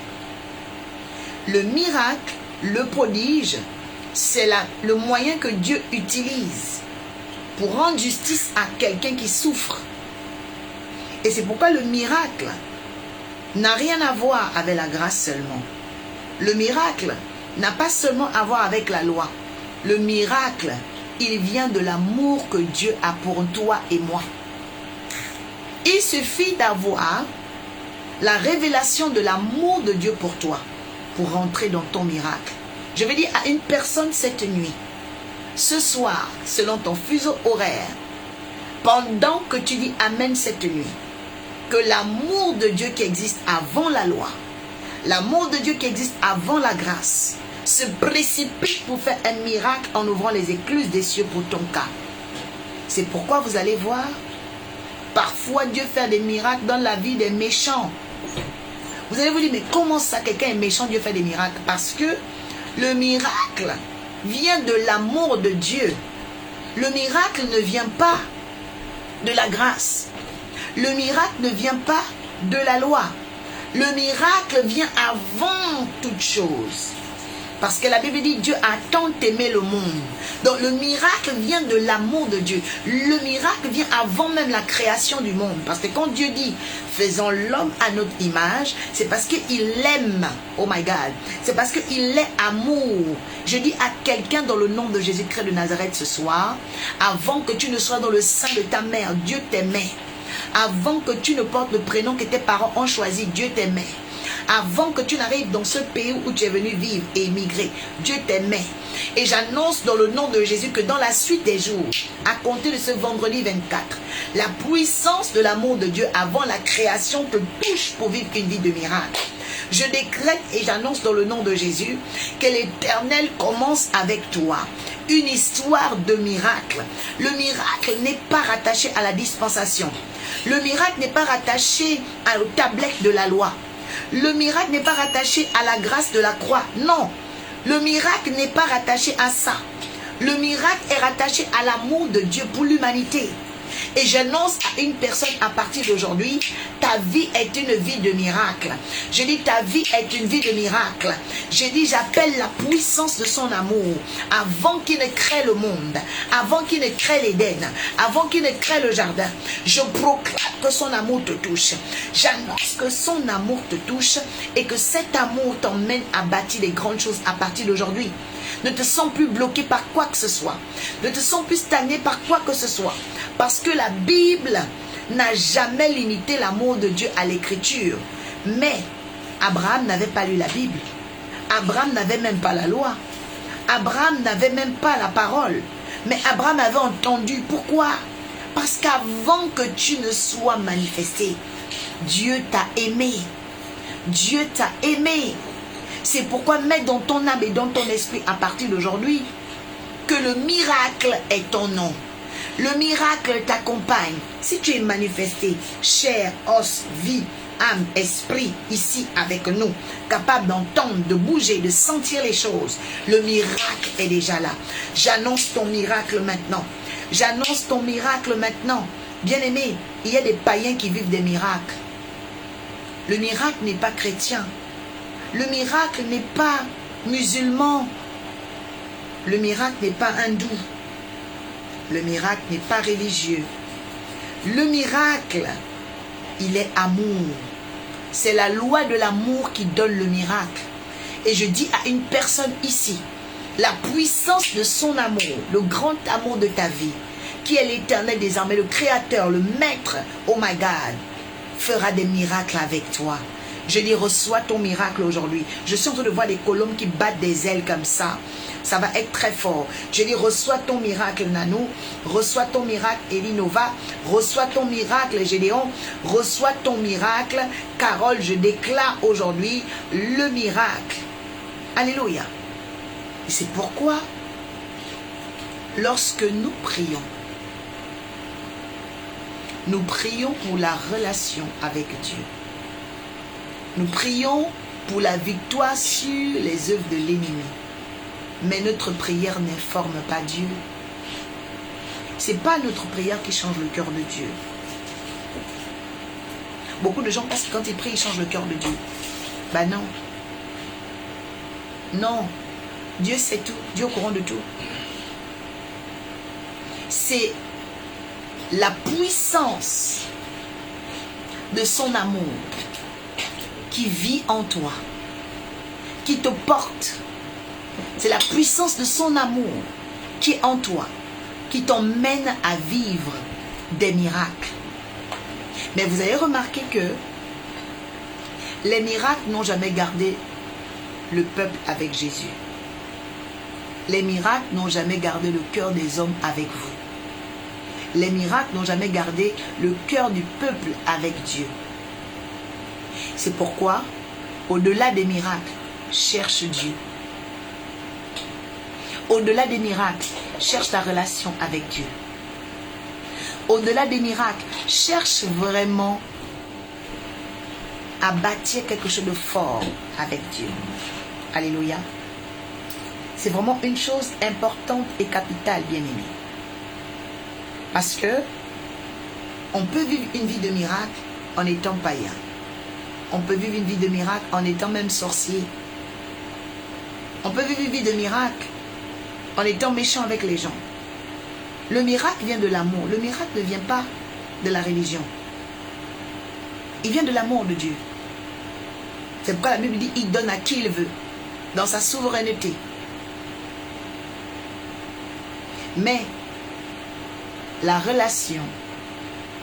Le miracle, le prodige, c'est le moyen que Dieu utilise pour rendre justice à quelqu'un qui souffre. Et c'est pourquoi le miracle n'a rien à voir avec la grâce seulement. Le miracle n'a pas seulement à voir avec la loi. Le miracle, il vient de l'amour que Dieu a pour toi et moi. Il suffit d'avoir la révélation de l'amour de Dieu pour toi pour rentrer dans ton miracle. Je vais dire à une personne cette nuit, ce soir, selon ton fuseau horaire, pendant que tu dis Amen cette nuit, que l'amour de Dieu qui existe avant la loi, l'amour de Dieu qui existe avant la grâce, se précipite pour faire un miracle en ouvrant les écluses des cieux pour ton cas. C'est pourquoi vous allez voir, parfois Dieu fait des miracles dans la vie des méchants. Vous allez vous dire, mais comment ça, quelqu'un est méchant, Dieu fait des miracles? Parce que le miracle vient de l'amour de Dieu. Le miracle ne vient pas de la grâce. Le miracle ne vient pas de la loi. Le miracle vient avant toute chose. Parce que la Bible dit, Dieu a tant aimé le monde. Donc le miracle vient de l'amour de Dieu. Le miracle vient avant même la création du monde. Parce que quand Dieu dit, faisons l'homme à notre image, c'est parce qu'il l'aime. Oh my God. C'est parce qu'il est amour. Je dis à quelqu'un dans le nom de Jésus-Christ de Nazareth ce soir, avant que tu ne sois dans le sein de ta mère, Dieu t'aimait. Avant que tu ne portes le prénom que tes parents ont choisi, Dieu t'aimait. Avant que tu n'arrives dans ce pays où tu es venu vivre et émigrer, Dieu t'aimait. Et j'annonce dans le nom de Jésus que dans la suite des jours, à compter de ce vendredi 24, la puissance de l'amour de Dieu avant la création te touche pour vivre une vie de miracle. Je décrète et j'annonce dans le nom de Jésus que l'Éternel commence avec toi une histoire de miracle. Le miracle n'est pas rattaché à la dispensation. Le miracle n'est pas rattaché aux tablettes de la loi. Le miracle n'est pas rattaché à la grâce de la croix. Non, le miracle n'est pas rattaché à ça. Le miracle est rattaché à l'amour de Dieu pour l'humanité. Et j'annonce à une personne à partir d'aujourd'hui, ta vie est une vie de miracle. Je dis ta vie est une vie de miracle. Je dis j'appelle la puissance de son amour avant qu'il ne crée le monde, avant qu'il ne crée l'Éden, avant qu'il ne crée le jardin. Je proclame que son amour te touche. J'annonce que son amour te touche et que cet amour t'emmène à bâtir des grandes choses à partir d'aujourd'hui. Ne te sens plus bloqué par quoi que ce soit. Ne te sens plus stagné par quoi que ce soit. Parce que la Bible n'a jamais limité l'amour de Dieu à l'écriture. Mais Abraham n'avait pas lu la Bible. Abraham n'avait même pas la loi. Abraham n'avait même pas la parole. Mais Abraham avait entendu. Pourquoi? Parce qu'avant que tu ne sois manifesté, Dieu t'a aimé. Dieu t'a aimé. C'est pourquoi mets dans ton âme et dans ton esprit à partir d'aujourd'hui que le miracle est ton nom. Le miracle t'accompagne. Si tu es manifesté, chair, os, vie, âme, esprit, ici avec nous, capable d'entendre, de bouger, de sentir les choses, le miracle est déjà là. J'annonce ton miracle maintenant. J'annonce ton miracle maintenant. Bien-aimé, il y a des païens qui vivent des miracles. Le miracle n'est pas chrétien. Le miracle n'est pas musulman. Le miracle n'est pas hindou. Le miracle n'est pas religieux. Le miracle, il est amour. C'est la loi de l'amour qui donne le miracle. Et je dis à une personne ici, la puissance de son amour, le grand amour de ta vie, qui est l'Éternel désormais, le Créateur, le Maître, oh my God, fera des miracles avec toi. Je dis, reçois ton miracle aujourd'hui. Je suis en train de voir des colombes qui battent des ailes comme ça. Ça va être très fort. Je dis, reçois ton miracle, Nanou. Reçois ton miracle, Elinova. Reçois ton miracle, Gédéon. Reçois ton miracle, Carole. Je déclare aujourd'hui le miracle. Alléluia. Et c'est pourquoi lorsque nous prions pour la relation avec Dieu. Nous prions pour la victoire sur les œuvres de l'ennemi. Mais notre prière n'informe pas Dieu. Ce n'est pas notre prière qui change le cœur de Dieu. Beaucoup de gens pensent que quand ils prient, ils changent le cœur de Dieu. Ben non. Non. Dieu sait tout. Dieu est au courant de tout. C'est la puissance de son amour qui vit en toi, qui te porte. C'est la puissance de son amour qui est en toi, qui t'emmène à vivre des miracles. Mais vous avez remarqué que les miracles n'ont jamais gardé le peuple avec Jésus. Les miracles n'ont jamais gardé le cœur des hommes avec vous. Les miracles n'ont jamais gardé le cœur du peuple avec Dieu. C'est pourquoi, au-delà des miracles, cherche Dieu. Au-delà des miracles, cherche ta relation avec Dieu. Au-delà des miracles, cherche vraiment à bâtir quelque chose de fort avec Dieu. Alléluia. C'est vraiment une chose importante et capitale, bien-aimé. Parce que on peut vivre une vie de miracle en étant païen. On peut vivre une vie de miracle en étant même sorcier. On peut vivre une vie de miracle en étant méchant avec les gens. Le miracle vient de l'amour. Le miracle ne vient pas de la religion. Il vient de l'amour de Dieu. C'est pourquoi la Bible dit il donne à qui il veut, dans sa souveraineté. Mais la relation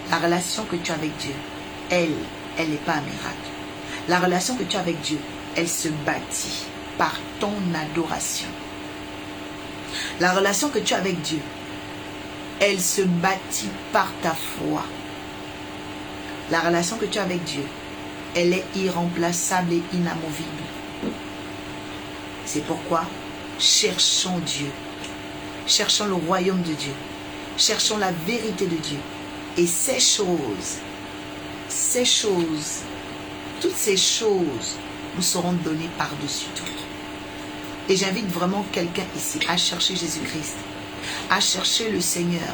que tu as avec Dieu, elle n'est pas un miracle. La relation que tu as avec Dieu, elle se bâtit par ton adoration. La relation que tu as avec Dieu, elle se bâtit par ta foi. La relation que tu as avec Dieu, elle est irremplaçable et inamovible. C'est pourquoi cherchons Dieu. Cherchons le royaume de Dieu. Cherchons la vérité de Dieu. Et ces choses, toutes ces choses nous seront données par-dessus tout. Et j'invite vraiment quelqu'un ici à chercher Jésus-Christ, à chercher le Seigneur.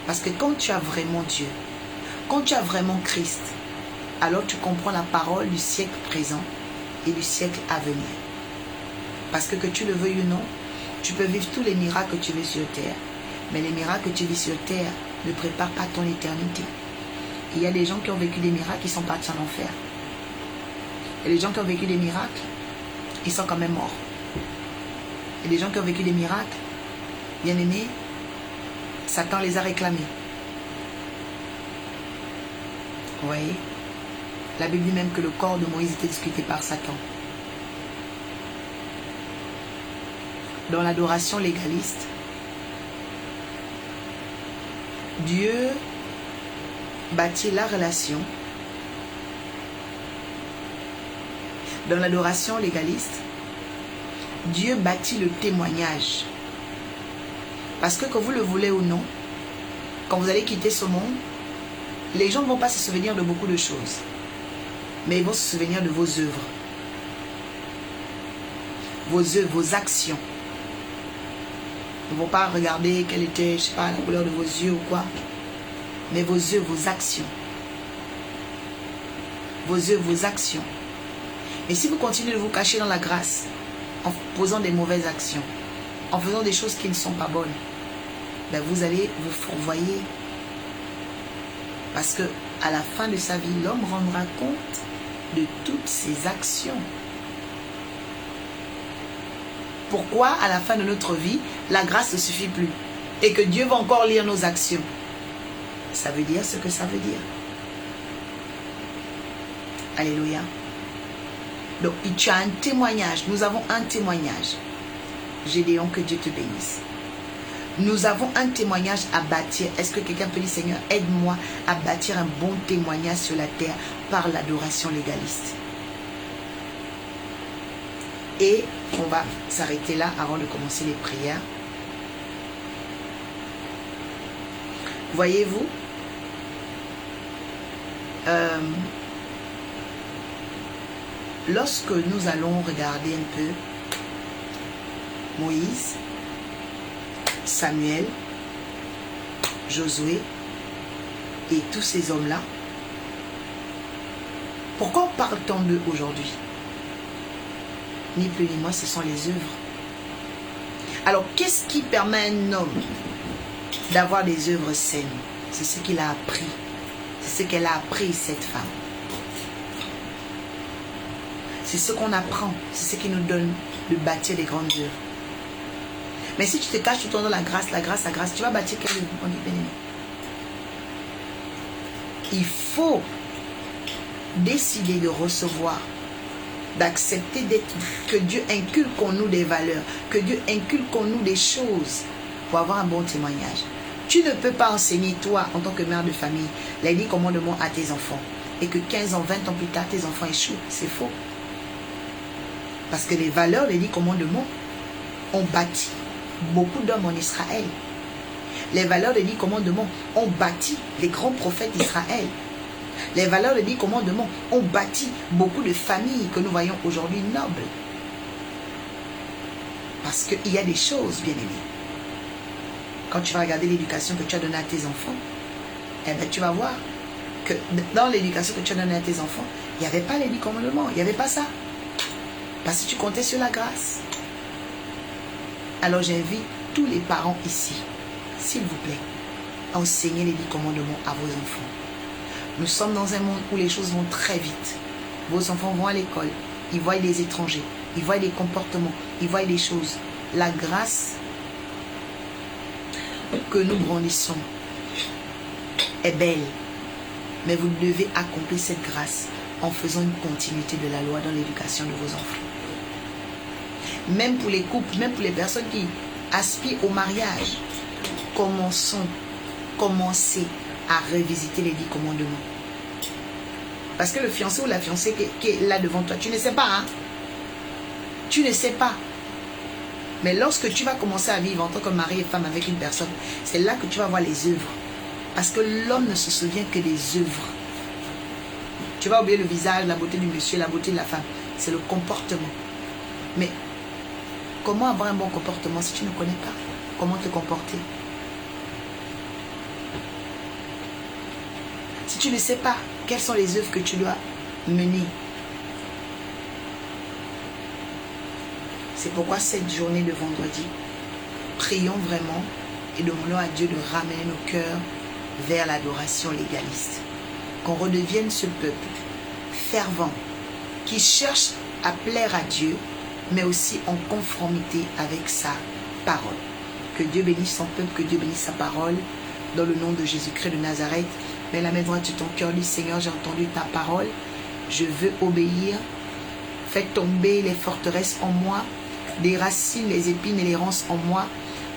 Parce que quand tu as vraiment Dieu, quand tu as vraiment Christ, alors tu comprends la parole du siècle présent et du siècle à venir. Parce que tu le veuilles ou non, tu peux vivre tous les miracles que tu veux sur terre. Mais les miracles que tu vis sur terre ne préparent pas ton éternité. Il y a des gens qui ont vécu des miracles, qui sont partis en enfer. Et les gens qui ont vécu des miracles, ils sont quand même morts. Et les gens qui ont vécu des miracles, bien aimés, Satan les a réclamés. Vous voyez? La Bible dit même que le corps de Moïse était discuté par Satan. Dans l'adoration légaliste, Dieu bâtit la relation. Dans l'adoration légaliste, Dieu bâtit le témoignage. Parce que vous le voulez ou non, quand vous allez quitter ce monde, les gens ne vont pas se souvenir de beaucoup de choses. Mais ils vont se souvenir de vos œuvres. Vos œuvres, vos actions. Ils ne vont pas regarder quelle était, je ne sais pas, la couleur de vos yeux ou quoi. Mais vos œuvres, vos actions. Vos œuvres, vos actions. Et si vous continuez de vous cacher dans la grâce, en posant des mauvaises actions, en faisant des choses qui ne sont pas bonnes, ben vous allez vous fourvoyer. Parce que à la fin de sa vie, l'homme rendra compte de toutes ses actions. Pourquoi à la fin de notre vie, la grâce ne suffit plus et que Dieu va encore lire nos actions? Ça veut dire ce que ça veut dire. Alléluia. Donc, tu as un témoignage. Nous avons un témoignage. Gédéon, que Dieu te bénisse. Nous avons un témoignage à bâtir. Est-ce que quelqu'un peut dire, Seigneur, aide-moi à bâtir un bon témoignage sur la terre par l'adoration légaliste? Et on va s'arrêter là avant de commencer les prières. Voyez-vous, lorsque nous allons regarder un peu Moïse, Samuel, Josué et tous ces hommes-là, pourquoi parle-t-on d'eux aujourd'hui? Ni plus ni moins, ce sont les œuvres. Alors, qu'est-ce qui permet à un homme d'avoir des œuvres saines? C'est ce qu'il a appris. C'est ce qu'elle a appris, cette femme. C'est ce qu'on apprend. C'est ce qui nous donne de bâtir des grandes œuvres. Mais si tu te caches tout le temps dans la grâce, tu vas bâtir quelle œuvre? On dit bien aimé. Il faut décider de recevoir, d'accepter que Dieu inculque en nous des valeurs, que Dieu inculque en nous des choses pour avoir un bon témoignage. Tu ne peux pas enseigner, toi, en tant que mère de famille, les 10 commandements à tes enfants et que 15 ans, 20 ans plus tard, tes enfants échouent. C'est faux. Parce que les valeurs des 10 commandements ont bâti beaucoup d'hommes en Israël. Les valeurs des 10 commandements ont bâti les grands prophètes d'Israël. Les valeurs des 10 commandements ont bâti beaucoup de familles que nous voyons aujourd'hui nobles. Parce qu'il y a des choses, bien aimées. Quand tu vas regarder l'éducation que tu as donnée à tes enfants, eh bien, tu vas voir que dans l'éducation que tu as donnée à tes enfants, il n'y avait pas les 10 commandements, il n'y avait pas ça. Parce que tu comptais sur la grâce. Alors j'invite tous les parents ici, s'il vous plaît, à enseigner les 10 commandements à vos enfants. Nous sommes dans un monde où les choses vont très vite. Vos enfants vont à l'école, ils voient des étrangers, ils voient des comportements, ils voient des choses. La grâce que nous brandissons est belle, mais vous devez accomplir cette grâce en faisant une continuité de la loi dans l'éducation de vos enfants. Même pour les couples, même pour les personnes qui aspirent au mariage, commencez à revisiter les 10 commandements. Parce que le fiancé ou la fiancée qui est là devant toi, tu ne sais pas, hein? Tu ne sais pas. Mais lorsque tu vas commencer à vivre en tant que mari et femme avec une personne, c'est là que tu vas voir les œuvres. Parce que l'homme ne se souvient que des œuvres. Tu vas oublier le visage, la beauté du monsieur, la beauté de la femme. C'est le comportement. Mais comment avoir un bon comportement si tu ne connais pas comment te comporter? Si tu ne sais pas quelles sont les œuvres que tu dois mener. C'est pourquoi cette journée de vendredi, prions vraiment et demandons à Dieu de ramener nos cœurs vers l'adoration légaliste. Qu'on redevienne ce peuple fervent qui cherche à plaire à Dieu, mais aussi en conformité avec sa parole. Que Dieu bénisse son peuple, que Dieu bénisse sa parole, dans le nom de Jésus-Christ de Nazareth. Mets la main droite sur ton cœur, dis Seigneur, j'ai entendu ta parole, je veux obéir. Fais tomber les forteresses en moi, des racines, les épines et les ronces en moi.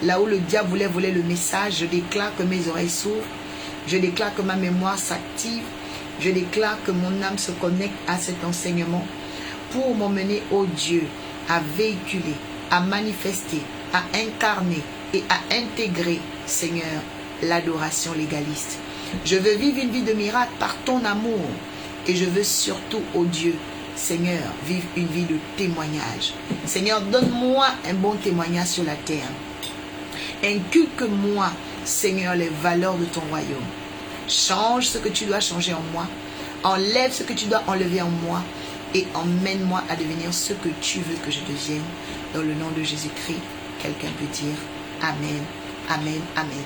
Là où le diable voulait voler le message, je déclare que mes oreilles s'ouvrent, je déclare que ma mémoire s'active, je déclare que mon âme se connecte à cet enseignement pour m'emmener, ô Dieu, à véhiculer, à manifester, à incarner et à intégrer, Seigneur, l'adoration légaliste. Je veux vivre une vie de miracle par ton amour et je veux surtout, ô Dieu, Seigneur, vivre une vie de témoignage. Seigneur, donne-moi un bon témoignage sur la terre. Inculque-moi, Seigneur, les valeurs de ton royaume. Change ce que tu dois changer en moi. Enlève ce que tu dois enlever en moi. Et emmène-moi à devenir ce que tu veux que je devienne. Dans le nom de Jésus-Christ, quelqu'un peut dire Amen, Amen, Amen.